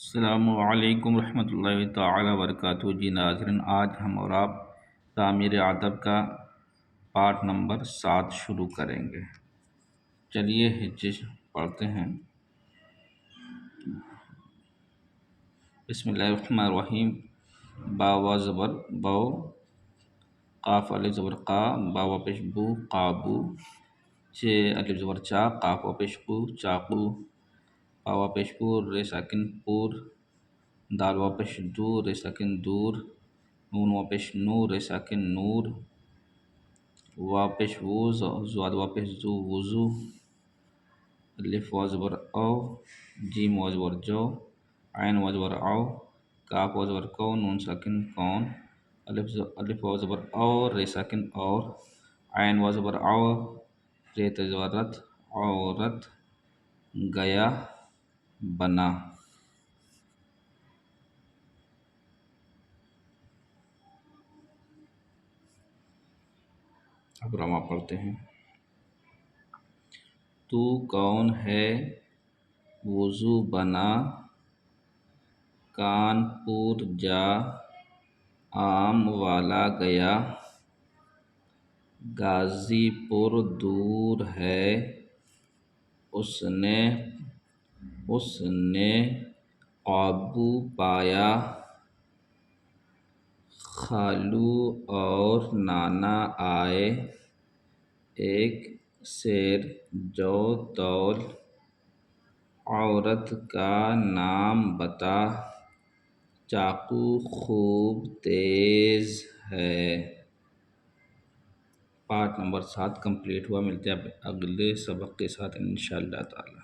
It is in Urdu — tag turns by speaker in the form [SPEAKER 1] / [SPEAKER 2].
[SPEAKER 1] السلام علیکم ورحمۃ اللہ تعالی وبرکاتہ جی ناظرین، آج ہم اور آپ تعمیر ادب کا پارٹ نمبر 7 شروع کریں گے۔ چلیے ہجے پڑھتے ہیں۔ بسم اللہ الرحمن الرحیم۔ با و زبر بو، قاف الف زبر قا، با و پیش بو قابو، چے الف زبر چا، قاف و پیش بو چاقو، با و پیش بو رے ساکن پور، دال و پیش دو رے ساکن دور، نون و پیش نو رے ساکن نور، وا پیش وو زواد و پیش زو وضو، الف و زبر او، جیم و زبر جو، عین و زبر او، کاف و زبر کو، نون ساکن کون، الف و زبر اور رے ساکن اور، عین و زبر او، رے زبر رت، عورت، گیا بنا۔ اب رما پڑھتے ہیں۔ تو کون ہے وضو بنا، کانپور جا آم والا گیا، غازی پور دور ہے اس نے قابو پایا، خالو اور نانا آئے، ایک سیر جو تول، عورت کا نام بتا، چاقو خوب تیز ہے۔ پارٹ نمبر 7 کمپلیٹ ہوا۔ ملتے ہیں اگلے سبق کے ساتھ انشاءاللہ تعالی۔